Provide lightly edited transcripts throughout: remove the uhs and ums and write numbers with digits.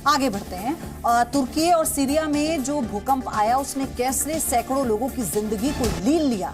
आगे बढ़ते हैं। तुर्की और सीरिया में जो भूकंप आया उसने कैसे सैकड़ों लोगों की जिंदगी को लील लिया,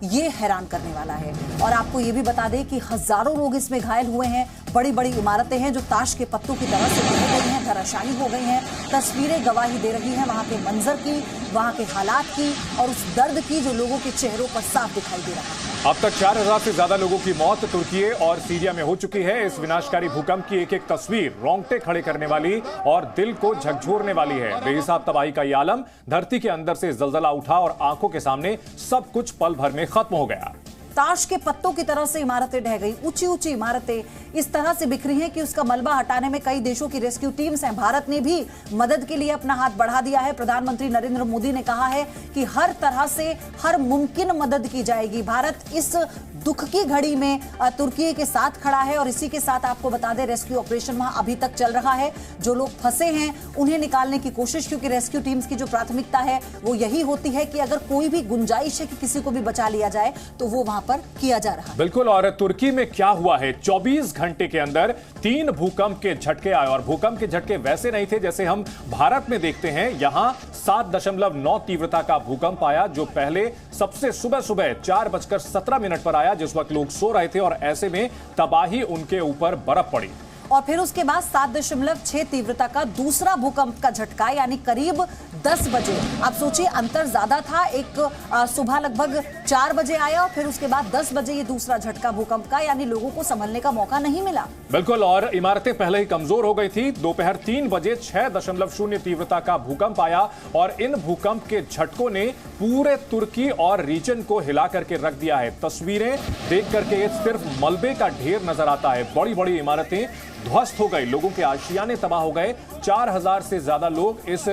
ये हैरान करने वाला है। और आपको ये भी बता दें कि हजारों लोग इसमें घायल हुए हैं। बड़ी बड़ी इमारतें हैं जो ताश के पत्तों की तरह से गिर गई हैं, धराशायी हो गई हैं। तस्वीरें गवाही दे रही हैं वहां के मंजर की, वहां के हालात की और उस दर्द की जो लोगों के चेहरों पर साफ दिखाई दे रहा है। अब तक 4000 से ज्यादा लोगों की मौत तुर्की और सीरिया में हो चुकी है। इस विनाशकारी भूकंप की एक एक तस्वीर रोंगटे खड़े करने वाली और दिल को झकझोरने वाली है। बेहिसाब तबाही का ये आलम, धरती के अंदर से जलजला उठा और आंखों के सामने सब कुछ पल भर में खत्म हो गया। ताश के पत्तों की तरह से इमारतें ढह गई, ऊंची ऊंची इमारतें इस तरह से बिखरी हैं कि उसका मलबा हटाने में कई देशों की रेस्क्यू टीम्स हैं। भारत ने भी मदद के लिए अपना हाथ बढ़ा दिया है। प्रधानमंत्री नरेंद्र मोदी ने कहा है कि हर तरह से हर मुमकिन मदद की जाएगी। भारत इस दुख की घड़ी में तुर्की के साथ खड़ा है और इसी के साथ आपको बता दें रेस्क्यू ऑपरेशन वहां अभी तक चल रहा है। जो लोग फंसे हैं उन्हें निकालने की कोशिश, क्योंकि रेस्क्यू टीम्स की जो प्राथमिकता है वो यही होती है कि अगर कोई भी गुंजाइश है कि किसी को भी बचा लिया जाए तो वो वहां पर किया जा रहा है। बिल्कुल। और तुर्की में क्या हुआ है, 24 घंटे के अंदर 3 भूकंप के झटके आए और भूकंप के झटके वैसे नहीं थे जैसे हम भारत में देखते हैं। यहां 7.9 तीव्रता का भूकंप आया जो पहले सबसे सुबह 4:17 पर आया, जिस वक्त लोग सो रहे थे और ऐसे में तबाही उनके ऊपर बर्फ पड़ी। और फिर उसके बाद 7.6 तीव्रता का दूसरा भूकंप का झटका, यानी करीब 10 बजे। आप सोचिए अंतर ज्यादा था। एक सुबह लगभग 4 बजे आया और फिर उसके बाद 10 बजे ये दूसरा झटका भूकंप का, यानी लोगों को संभलने का मौका नहीं मिला। बिल्कुल। और इमारतें पहले ही कमजोर हो गई थी। दोपहर 3 बजे 6.0 तीव्रता का भूकंप आया और इन भूकंप के झटकों ने पूरे तुर्की और रीजन को हिला करके रख दिया है। तस्वीरें देख करके सिर्फ मलबे का ढेर नजर आता है। बड़ी बड़ी इमारतें ध्वस्त हो गई, लोगों के आशियाने तबाह हो गए। 4000 से ज्यादा लोग इस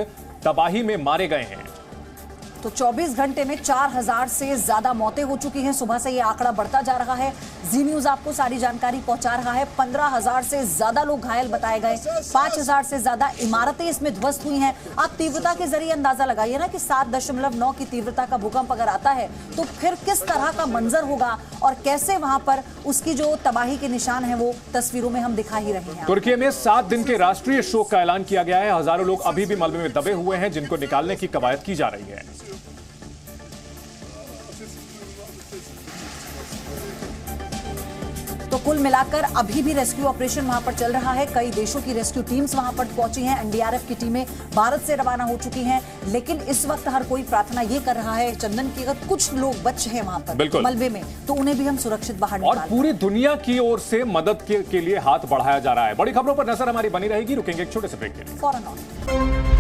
तबाही में मारे गए हैं। तो 24 घंटे में 4000 से ज्यादा मौतें हो चुकी हैं। सुबह से ये आंकड़ा बढ़ता जा रहा है। जी न्यूज आपको सारी जानकारी पहुंचा रहा है। 15,000 से ज्यादा लोग घायल बताए गए, 5,000 से ज्यादा इमारतें इसमें ध्वस्त हुई हैं। आप तीव्रता के जरिए अंदाजा लगाइए ना कि 7.9 की तीव्रता का भूकंप अगर आता है तो फिर किस तरह का मंजर होगा और कैसे वहां पर उसकी जो तबाही के निशान है वो तस्वीरों में हम दिखा ही रहे हैं। तुर्की में 7 दिन के राष्ट्रीय शोक का ऐलान किया गया है। हजारों लोग अभी भी मलबे में दबे हुए हैं जिनको निकालने की कवायद की जा रही है। तो कुल मिलाकर अभी भी रेस्क्यू ऑपरेशन वहां पर चल रहा है। कई देशों की रेस्क्यू टीम्स वहां पर पहुंची हैं। एनडीआरएफ की टीमें भारत से रवाना हो चुकी हैं। लेकिन इस वक्त हर कोई प्रार्थना ये कर रहा है चंदन की अगर कुछ लोग बचे हैं वहां पर मलबे में तो उन्हें भी हम सुरक्षित बाहर निकालें। और पूरी दुनिया की ओर से मदद के लिए हाथ बढ़ाया जा रहा है। बड़ी खबरों पर नजर हमारी बनी रहेगी। रुकेंगे एक छोटे से ब्रेक के लिए। फौरन